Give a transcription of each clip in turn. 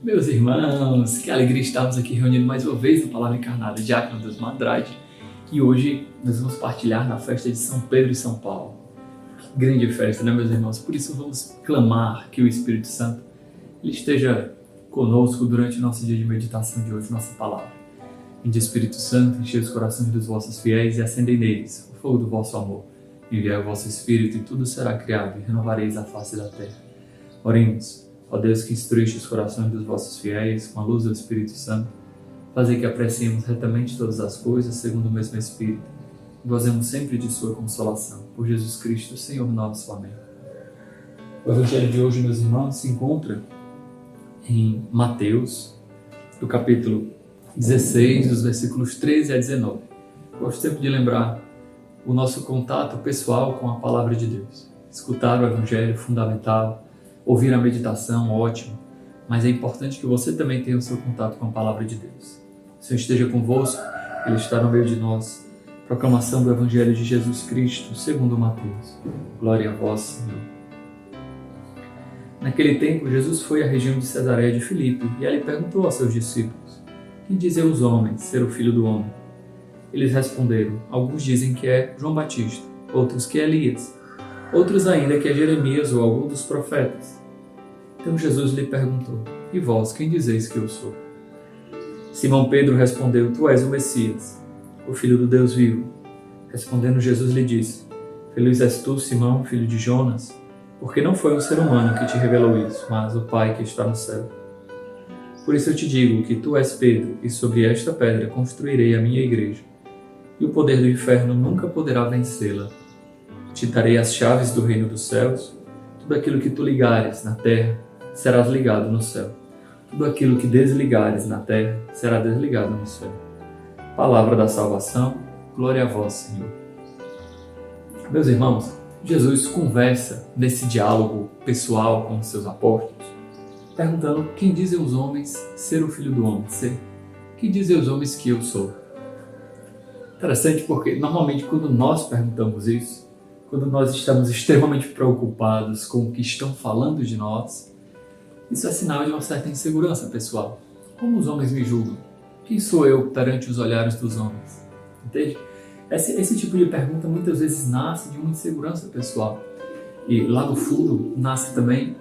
Meus irmãos, que alegria estarmos aqui reunidos mais uma vez no Palavra Encarnada, Diácono Deus Andrade. E hoje nós vamos partilhar na festa de São Pedro e São Paulo. Que grande festa, né, meus irmãos? Por isso vamos clamar que o Espírito Santo ele esteja conosco durante o nosso dia de meditação de hoje, nossa palavra. Vinde, Espírito Santo, enchei os corações dos vossos fiéis e acendei neles o fogo do vosso amor. Enviai o vosso Espírito e tudo será criado e renovareis a face da terra. Oremos. Ó Deus, que instruíste os corações dos vossos fiéis com a luz do Espírito Santo, fazei que apreciemos retamente todas as coisas segundo o mesmo Espírito e gozemos sempre de sua consolação. Por Jesus Cristo, Senhor nosso. Amém. O Evangelho de hoje, meus irmãos, se encontra em Mateus, do capítulo 16, dos versículos 13 a 19. Gosto sempre de lembrar o nosso contato pessoal com a Palavra de Deus. Escutar o Evangelho é fundamental. Ouvir a meditação, ótimo, mas é importante que você também tenha o seu contato com a Palavra de Deus. O Senhor esteja convosco, Ele está no meio de nós. Proclamação do Evangelho de Jesus Cristo, segundo Mateus. Glória a vós, Senhor. Naquele tempo, Jesus foi à região de Cesareia de Filipe e ali perguntou aos seus discípulos: quem dizem os homens ser o Filho do Homem? Eles responderam: alguns dizem que é João Batista, outros que é Elias, outros ainda que é Jeremias ou algum dos profetas. Então Jesus lhe perguntou: e vós, quem dizeis que eu sou? Simão Pedro respondeu: tu és o Messias, o Filho do Deus vivo. Respondendo Jesus lhe disse: feliz és tu, Simão, filho de Jonas, porque não foi um ser humano que te revelou isso, mas o Pai que está no céu. Por isso eu te digo que tu és Pedro, e sobre esta pedra construirei a minha igreja, e o poder do inferno nunca poderá vencê-la. Te darei as chaves do reino dos céus. Tudo aquilo que tu ligares na terra, serás ligado no céu. Tudo aquilo que desligares na terra, será desligado no céu. Palavra da salvação, glória a vós, Senhor. Meus irmãos, Jesus conversa nesse diálogo pessoal com os seus apóstolos, perguntando: quem dizem os homens ser o Filho do Homem? Quem dizem os homens que eu sou? Interessante porque, normalmente, quando nós perguntamos isso, quando nós estamos extremamente preocupados com o que estão falando de nós, isso é sinal de uma certa insegurança pessoal. Como os homens me julgam? Quem sou eu perante os olhares dos homens? Entende? Esse tipo de pergunta muitas vezes nasce de uma insegurança pessoal. E lá no fundo nasce também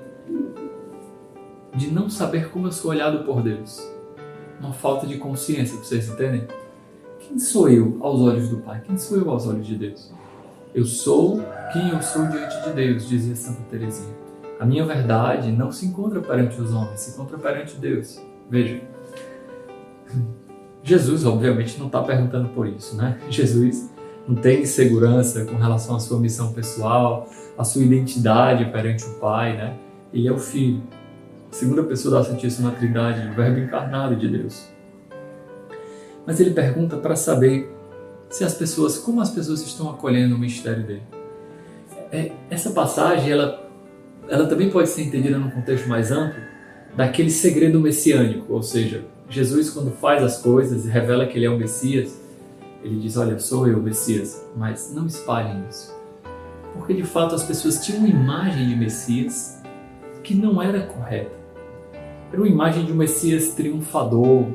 de não saber como eu sou olhado por Deus. Uma falta de consciência, vocês entendem? Quem sou eu aos olhos do Pai? Quem sou eu aos olhos de Deus? Eu sou quem eu sou diante de Deus, dizia Santa Teresinha. A minha verdade não se encontra perante os homens, se encontra perante Deus. Veja, Jesus obviamente não está perguntando por isso, né? Jesus não tem insegurança com relação à sua missão pessoal, à sua identidade perante o Pai, né? Ele é o Filho, a segunda pessoa da Santíssima Trindade, o Verbo encarnado de Deus. Mas ele pergunta para saber como as pessoas estão acolhendo o mistério dele. Essa passagem, ela também pode ser entendida num contexto mais amplo daquele segredo messiânico, ou seja, Jesus, quando faz as coisas e revela que ele é o Messias, ele diz: olha, sou eu o Messias, mas não espalhem isso. Porque de fato as pessoas tinham uma imagem de Messias que não era correta. Era uma imagem de um Messias triunfador,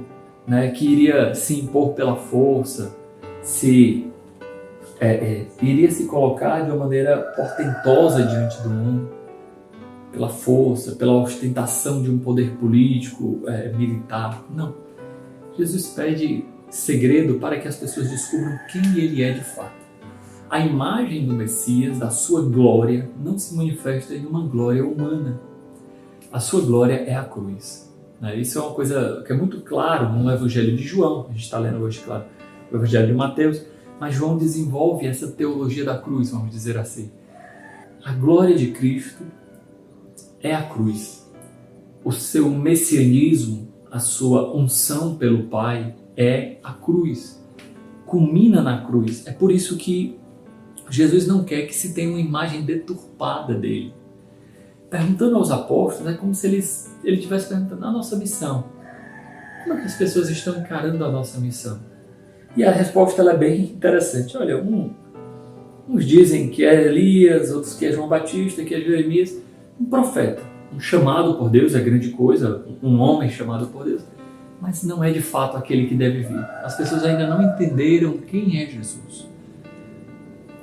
né, que iria se impor pela força, iria se colocar de uma maneira portentosa diante do mundo, pela força, pela ostentação de um poder político, militar. Não. Jesus pede segredo para que as pessoas descubram quem ele é de fato. A imagem do Messias, da sua glória, não se manifesta em uma glória humana. A sua glória é a cruz. Isso é uma coisa que é muito claro no Evangelho de João. A gente está lendo hoje, claro, o Evangelho de Mateus, mas João desenvolve essa teologia da cruz, vamos dizer assim. A glória de Cristo é a cruz. O seu messianismo, a sua unção pelo Pai é a cruz. Culmina na cruz. É por isso que Jesus não quer que se tenha uma imagem deturpada dele. Perguntando aos apóstolos, é como se ele estivesse perguntando a nossa missão. Como é que as pessoas estão encarando a nossa missão? E a resposta ela é bem interessante. Olha, uns dizem que é Elias, outros que é João Batista, que é Jeremias, um profeta. um chamado por Deus, é grande coisa, um homem chamado por Deus, mas não é de fato aquele que deve vir. As pessoas ainda não entenderam quem é Jesus.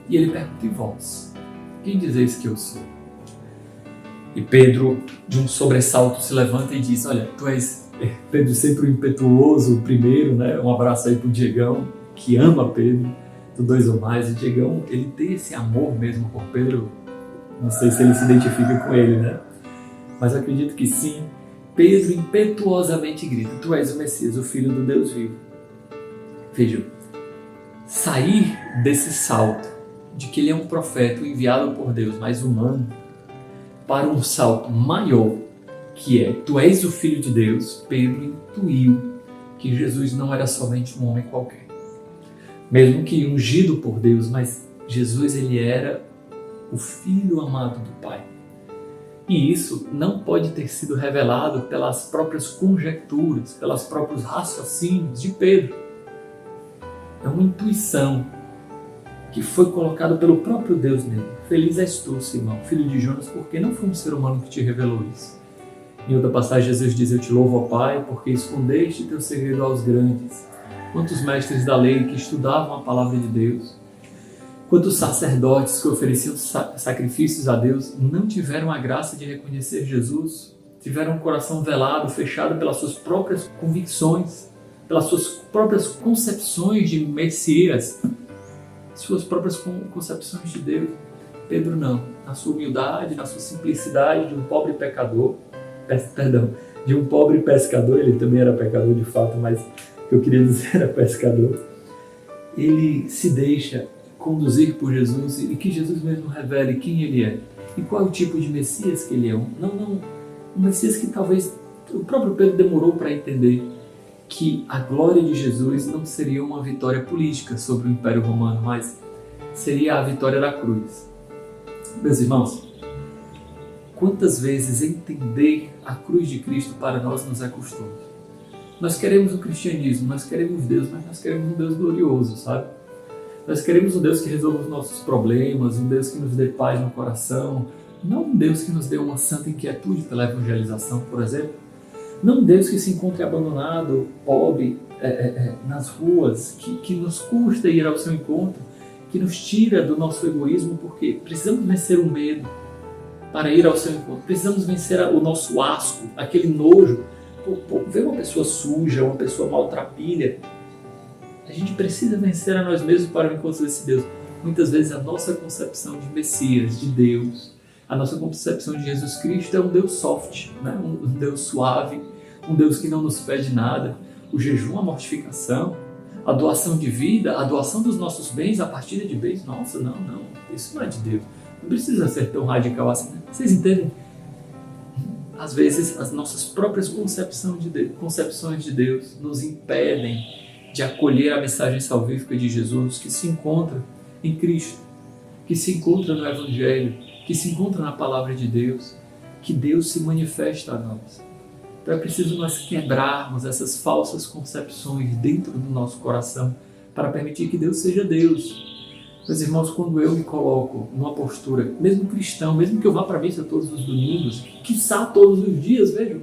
E ele pergunta: e vós? Quem dizeis que eu sou? E Pedro, de um sobressalto, se levanta e diz: olha, tu és Pedro, sempre o impetuoso, o primeiro, né? Um abraço aí pro Diegão, que ama Pedro, do Dois ou Mais. O Diegão, ele tem esse amor mesmo por Pedro. Não sei se ele se identifica com ele, né? Mas acredito que sim. Pedro impetuosamente grita: tu és o Messias, o Filho do Deus vivo. Vejam, sair desse salto de que ele é um profeta, enviado por Deus, mas humano, para um salto maior, que é: tu és o Filho de Deus. Pedro intuiu que Jesus não era somente um homem qualquer, mesmo que ungido por Deus, mas Jesus, ele era o Filho amado do Pai. E isso não pode ter sido revelado pelas próprias conjecturas, pelos próprios raciocínios de Pedro. É uma intuição que foi colocada pelo próprio Deus nele. Feliz és tu, Simão, filho de Jonas, porque não foi um ser humano que te revelou isso. Em outra passagem, Jesus diz: eu te louvo, ó Pai, porque escondeste teu segredo aos grandes. Quantos mestres da lei que estudavam a palavra de Deus, quantos sacerdotes que ofereciam sacrifícios a Deus, não tiveram a graça de reconhecer Jesus, tiveram um coração velado, fechado pelas suas próprias convicções, pelas suas próprias concepções de Messias, suas próprias concepções de Deus. Pedro não, na sua humildade, na sua simplicidade de um pobre pecador, de um pobre pescador, ele também era pecador de fato, mas o que eu queria dizer era pescador, ele se deixa conduzir por Jesus e que Jesus mesmo revele quem ele é e qual é o tipo de Messias que ele é. Um Messias que talvez o próprio Pedro demorou para entender, que a glória de Jesus não seria uma vitória política sobre o Império Romano, mas seria a vitória da cruz. Meus irmãos, quantas vezes entender a cruz de Cristo para nós nos é custoso? Nós queremos o cristianismo, nós queremos Deus, mas nós queremos um Deus glorioso, sabe? Nós queremos um Deus que resolva os nossos problemas, um Deus que nos dê paz no coração, não um Deus que nos dê uma santa inquietude pela evangelização, por exemplo. Não um Deus que se encontre abandonado, pobre, nas ruas, que nos custa ir ao seu encontro, que nos tira do nosso egoísmo, porque precisamos vencer o medo para ir ao seu encontro. Precisamos vencer o nosso asco, aquele nojo. Ver uma pessoa suja, uma pessoa maltrapilha, a gente precisa vencer a nós mesmos para o encontro desse Deus. Muitas vezes a nossa concepção de Messias, de Deus, a nossa concepção de Jesus Cristo é um Deus soft, né? Um Deus suave, um Deus que não nos pede nada. O jejum, a mortificação, a doação de vida, a doação dos nossos bens, a partilha de bens. Nossa, não, isso não é de Deus. Não precisa ser tão radical assim. Né? Vocês entendem? Às vezes as nossas próprias concepções de Deus nos impedem de acolher a mensagem salvífica de Jesus, que se encontra em Cristo, que se encontra no Evangelho, que se encontra na Palavra de Deus, que Deus se manifesta a nós. Então é preciso nós quebrarmos essas falsas concepções dentro do nosso coração para permitir que Deus seja Deus. Meus irmãos, quando eu me coloco numa postura, mesmo cristão, mesmo que eu vá para a missa todos os domingos, quiçá todos os dias, vejam,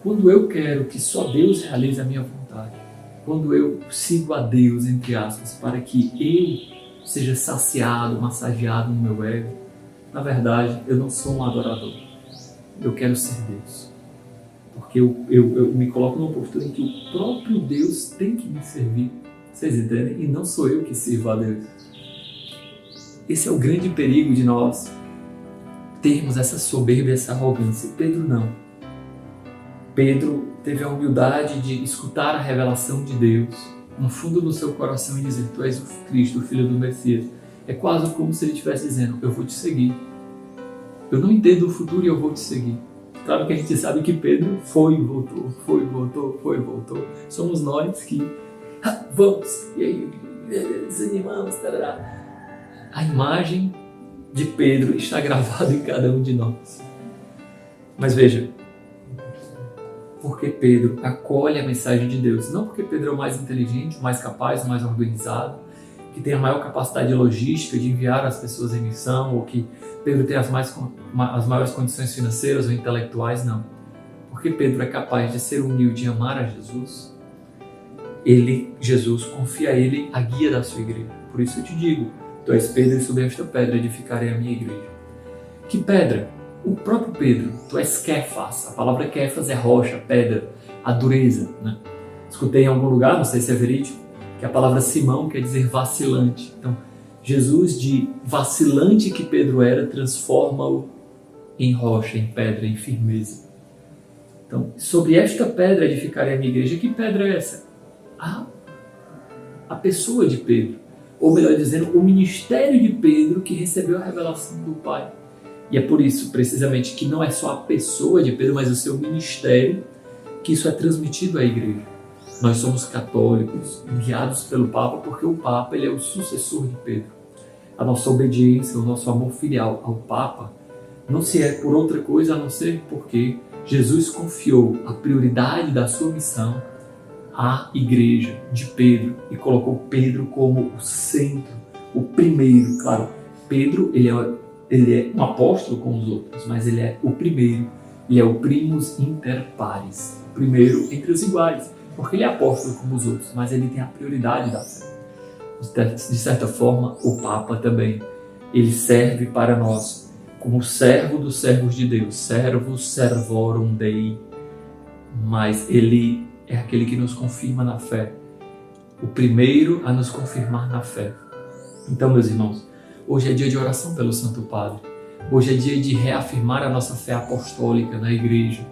quando eu quero que só Deus realize a minha vontade, quando eu sigo a Deus, entre aspas, para que eu seja saciado, massageado no meu ego, na verdade, eu não sou um adorador. Eu quero ser Deus. Porque eu me coloco numa postura em que o próprio Deus tem que me servir. Vocês entendem? E não sou eu que sirvo a Deus. Esse é o grande perigo de nós termos essa soberba, essa arrogância. Pedro não. Pedro teve a humildade de escutar a revelação de Deus no fundo do seu coração e dizer: tu és o Cristo, o Filho do Messias. É quase como se ele estivesse dizendo: eu vou te seguir. Eu não entendo o futuro e eu vou te seguir. Claro que a gente sabe que Pedro foi e voltou, foi e voltou, foi e voltou. Somos nós que vamos, e aí desanimamos, tarará. A imagem de Pedro está gravada em cada um de nós. Mas veja, porque Pedro acolhe a mensagem de Deus, não porque Pedro é o mais inteligente, o mais capaz, o mais organizado, que tem a maior capacidade logística de enviar as pessoas em missão, ou que Pedro tem as maiores condições financeiras ou intelectuais, não. Porque Pedro é capaz de ser humilde e amar a Jesus, Jesus confia a ele a guia da sua igreja. Por isso eu te digo, tu és Pedro e sobre esta pedra edificarei a minha igreja. Que pedra? O próprio Pedro. Tu és Kéfas. A palavra Kéfas é rocha, pedra, a dureza, né? Escutei em algum lugar, não sei se é verídico, que a palavra Simão quer dizer vacilante. Então, Jesus, de vacilante que Pedro era, transforma-o em rocha, em pedra, em firmeza. Então, sobre esta pedra edificarei a minha igreja. Que pedra é essa? A pessoa de Pedro. Ou melhor dizendo, o ministério de Pedro que recebeu a revelação do Pai. E é por isso, precisamente, que não é só a pessoa de Pedro, mas o seu ministério, que isso é transmitido à igreja. Nós somos católicos, enviados pelo Papa, porque o Papa ele é o sucessor de Pedro. A nossa obediência, o nosso amor filial ao Papa, não se é por outra coisa a não ser porque Jesus confiou a prioridade da sua missão à igreja de Pedro e colocou Pedro como o centro, o primeiro. Claro, Pedro ele é um apóstolo como os outros, mas ele é o primeiro, ele é o primus inter pares, o primeiro entre os iguais. Porque ele é apóstolo como os outros, mas ele tem a prioridade da fé. De certa forma, o Papa também, ele serve para nós como servo dos servos de Deus, servus servorum Dei, mas ele é aquele que nos confirma na fé, o primeiro a nos confirmar na fé. Então, meus irmãos, hoje é dia de oração pelo Santo Padre, hoje é dia de reafirmar a nossa fé apostólica na igreja.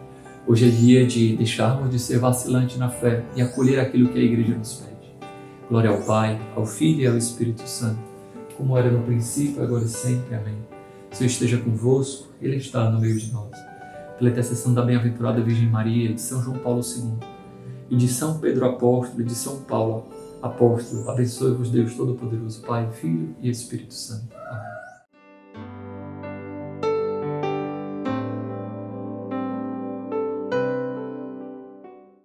Hoje é dia de deixarmos de ser vacilante na fé e acolher aquilo que a igreja nos pede. Glória ao Pai, ao Filho e ao Espírito Santo, como era no princípio, agora e sempre. Amém. O Senhor esteja convosco, Ele está no meio de nós. Pela intercessão da bem-aventurada Virgem Maria, de São João Paulo II e de São Pedro Apóstolo e de São Paulo Apóstolo, abençoe-vos Deus Todo-Poderoso, Pai, Filho e Espírito Santo. Amém.